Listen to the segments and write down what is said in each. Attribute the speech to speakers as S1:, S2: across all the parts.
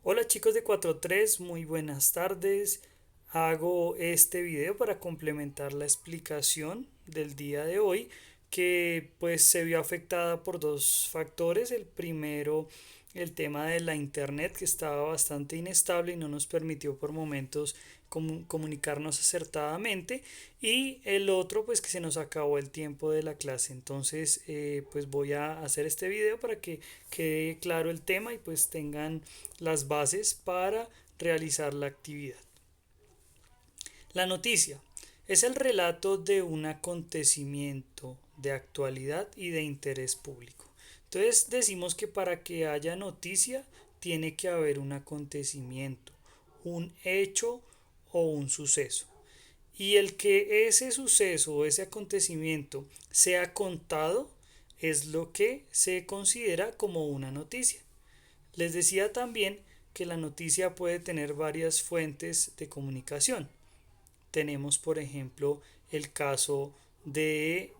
S1: Hola chicos de 43, muy buenas tardes. Hago este video para complementar la explicación del día de hoy que pues se vio afectada por dos factores. El primero, el tema de la internet que estaba bastante inestable y no nos permitió por momentos comunicarnos acertadamente, y el otro pues que se nos acabó el tiempo de la clase. Entonces pues voy a hacer este video para que quede claro el tema y pues tengan las bases para realizar la actividad. La noticia es el relato de un acontecimiento de actualidad y de interés público. Entonces decimos que para que haya noticia tiene que haber un acontecimiento, un hecho o un suceso. Y el que ese suceso o ese acontecimiento sea contado es lo que se considera como una noticia. Les decía también que la noticia puede tener varias fuentes de comunicación. Tenemos, por ejemplo, el caso de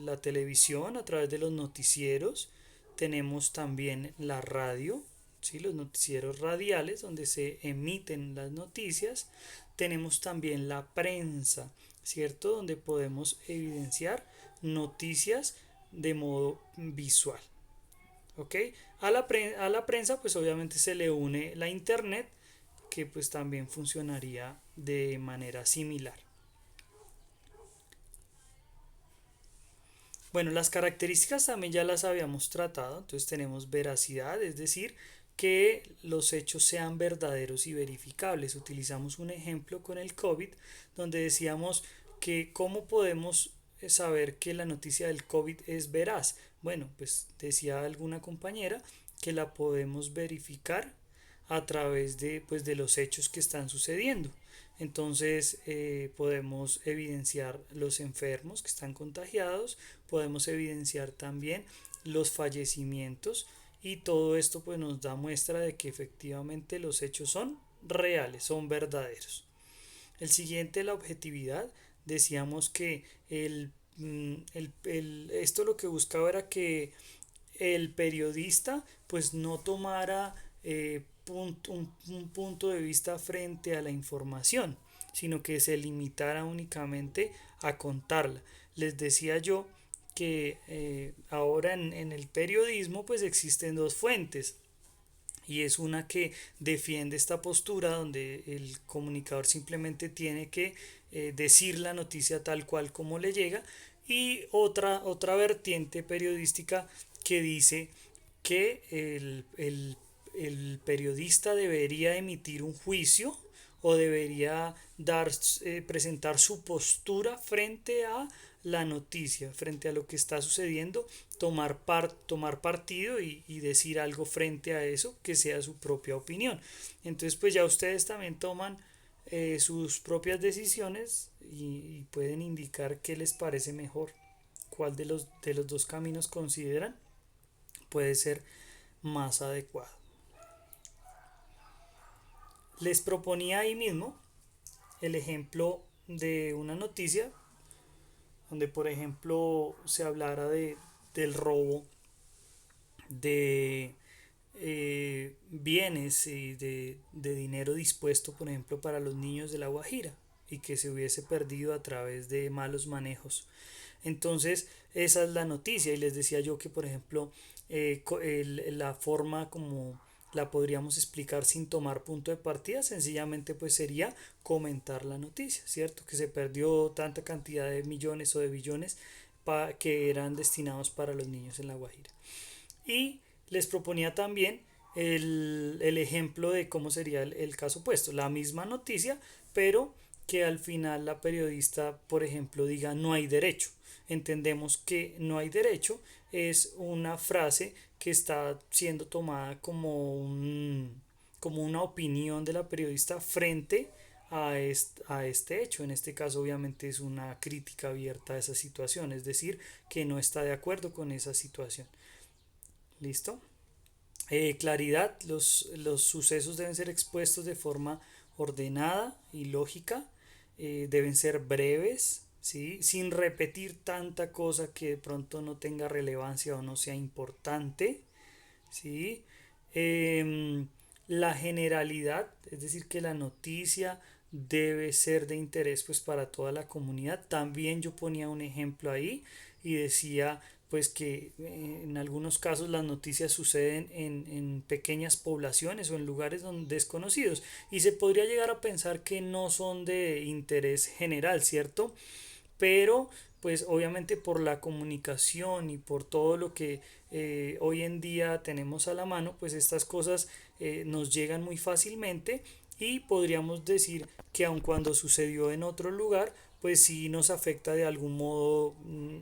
S1: la televisión a través de los noticieros. Tenemos también la radio, ¿sí? Los noticieros radiales donde se emiten las noticias. Tenemos también la prensa, ¿cierto? Donde podemos evidenciar noticias de modo visual. ¿Ok? A la prensa pues obviamente se le une la internet, que pues también funcionaría de manera similar. Bueno, las características también ya las habíamos tratado. Entonces tenemos veracidad, es decir, que los hechos sean verdaderos y verificables. Utilizamos un ejemplo con el COVID donde decíamos que cómo podemos saber que la noticia del COVID es veraz. Bueno, pues decía alguna compañera que la podemos verificar a través de, pues, de los hechos que están sucediendo. Entonces podemos evidenciar los enfermos que están contagiados, podemos evidenciar también los fallecimientos, y todo esto pues nos da muestra de que efectivamente los hechos son reales, son verdaderos. El siguiente, la objetividad. Decíamos que esto lo que buscaba era que el periodista pues no tomara un punto de vista frente a la información, sino que se limitara únicamente a contarla. Les decía yo que ahora en el periodismo pues existen dos fuentes, y es una que defiende esta postura donde el comunicador simplemente tiene que decir la noticia tal cual como le llega, y otra vertiente periodística que dice que el periodista debería emitir un juicio o debería presentar su postura frente a la noticia, frente a lo que está sucediendo, tomar partido y decir algo frente a eso que sea su propia opinión. Entonces pues ya ustedes también toman sus propias decisiones y pueden indicar qué les parece mejor, cuál de los dos caminos consideran puede ser más adecuado. Les proponía ahí mismo el ejemplo de una noticia donde por ejemplo se hablara del robo de bienes y de dinero dispuesto por ejemplo para los niños de La Guajira, y que se hubiese perdido a través de malos manejos. Entonces esa es la noticia, y les decía yo que por ejemplo la forma como la podríamos explicar sin tomar punto de partida sencillamente pues sería comentar la noticia, ¿cierto? Que se perdió tanta cantidad de millones o de billones que eran destinados para los niños en La Guajira. Y les proponía también el ejemplo de cómo sería el caso opuesto, la misma noticia, pero que al final la periodista, por ejemplo, diga no hay derecho. Entendemos que no hay derecho es una frase que está siendo tomada como una opinión de la periodista frente a este hecho. En este caso obviamente es una crítica abierta a esa situación, es decir, que no está de acuerdo con esa situación. ¿Listo? Claridad, los sucesos deben ser expuestos de forma ordenada y lógica, deben ser breves, ¿sí? Sin repetir tanta cosa que de pronto no tenga relevancia o no sea importante, ¿sí? Em, la generalidad, es decir, que la noticia debe ser de interés pues para toda la comunidad. También yo ponía un ejemplo ahí y decía pues que en algunos casos las noticias suceden en pequeñas poblaciones o en lugares desconocidos y se podría llegar a pensar que no son de interés general, ¿cierto? Pero pues obviamente por la comunicación y por todo lo que hoy en día tenemos a la mano, pues estas cosas nos llegan muy fácilmente y podríamos decir que aun cuando sucedió en otro lugar, pues sí nos afecta de algún modo,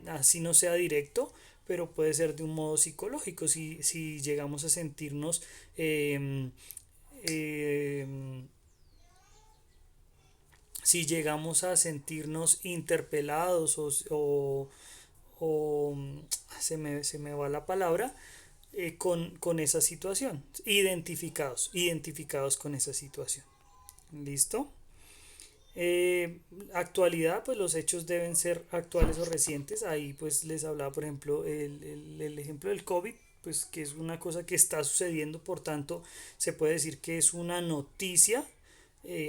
S1: así no sea directo, pero puede ser de un modo psicológico, si llegamos a sentirnos eh, eh, si llegamos a sentirnos interpelados o se me va la palabra, con esa situación, identificados con esa situación. ¿Listo? Actualidad, pues los hechos deben ser actuales o recientes. Ahí pues les hablaba, por ejemplo, el ejemplo del COVID, pues que es una cosa que está sucediendo, por tanto, se puede decir que es una noticia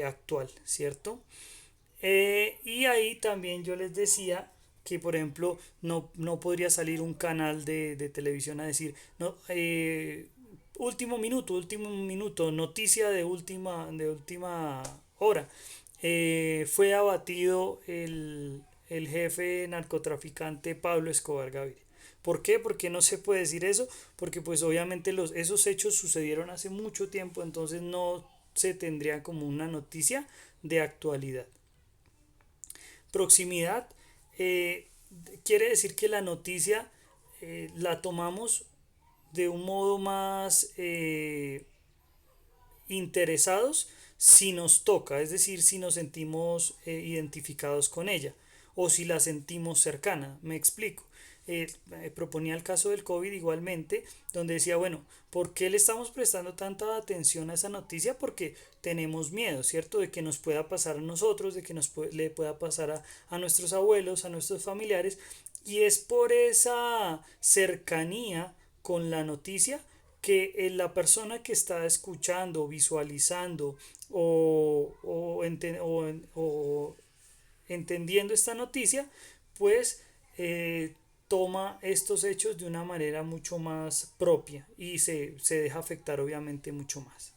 S1: actual, ¿cierto? Y ahí también yo les decía que, por ejemplo, no podría salir un canal de televisión a decir, no, último minuto, noticia de última hora. Fue abatido el jefe narcotraficante Pablo Escobar Gaviria. ¿Por qué? Porque no se puede decir eso, porque pues obviamente esos hechos sucedieron hace mucho tiempo, entonces no se tendría como una noticia de actualidad. Proximidad eh, quiere decir que la noticia la tomamos de un modo más interesados si nos toca, es decir, si nos sentimos identificados con ella o si la sentimos cercana. Me explico. Proponía el caso del COVID igualmente, donde decía, bueno, ¿por qué le estamos prestando tanta atención a esa noticia? Porque tenemos miedo, ¿cierto? De que nos pueda pasar a nosotros, de que le pueda pasar a nuestros abuelos, a nuestros familiares, y es por esa cercanía con la noticia que la persona que está escuchando, visualizando o entendiendo esta noticia, pues toma estos hechos de una manera mucho más propia y se deja afectar obviamente mucho más.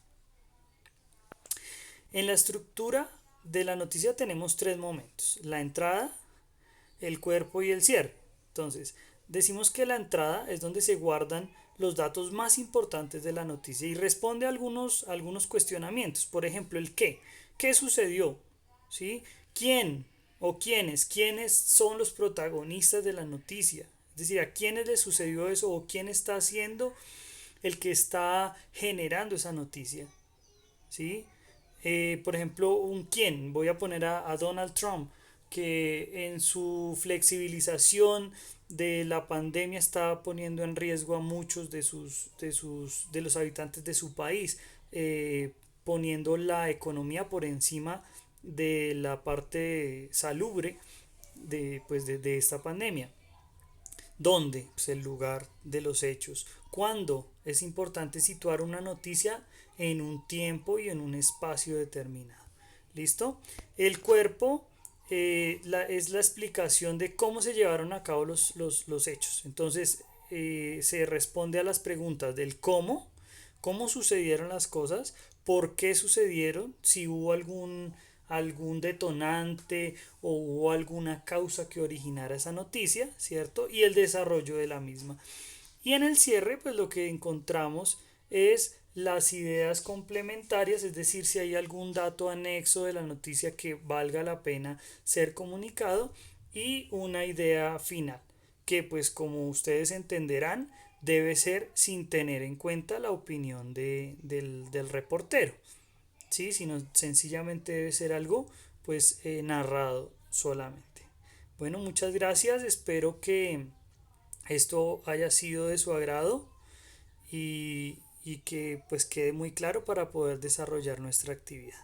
S1: En la estructura de la noticia tenemos tres momentos: la entrada, el cuerpo y el cierre. Entonces, decimos que la entrada es donde se guardan los datos más importantes de la noticia y responde a algunos cuestionamientos. Por ejemplo, el qué. ¿Qué sucedió? ¿Sí? ¿Quién o quiénes son los protagonistas de la noticia? Es decir, ¿a quiénes le sucedió eso o quién está haciendo el que está generando esa noticia? ¿Sí? Por ejemplo, un quién, voy a poner a Donald Trump, que en su flexibilización de la pandemia está poniendo en riesgo a muchos de los habitantes de su país, poniendo la economía por encima de la parte salubre de esta pandemia. ¿Dónde? Pues el lugar de los hechos. ¿Cuándo? Es importante situar una noticia en un tiempo y en un espacio determinado. ¿Listo? El cuerpo es la explicación de cómo se llevaron a cabo los hechos. Entonces, se responde a las preguntas del cómo sucedieron las cosas, por qué sucedieron, si hubo algún detonante o hubo alguna causa que originara esa noticia, ¿cierto? Y el desarrollo de la misma. Y en el cierre, pues lo que encontramos es las ideas complementarias, es decir, si hay algún dato anexo de la noticia que valga la pena ser comunicado, y una idea final, que pues como ustedes entenderán, debe ser sin tener en cuenta la opinión del reportero, ¿sí? Sino sencillamente debe ser algo pues narrado solamente. Bueno, muchas gracias, espero que esto haya sido de su agrado y que pues quede muy claro para poder desarrollar nuestra actividad.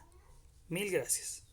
S1: Mil gracias.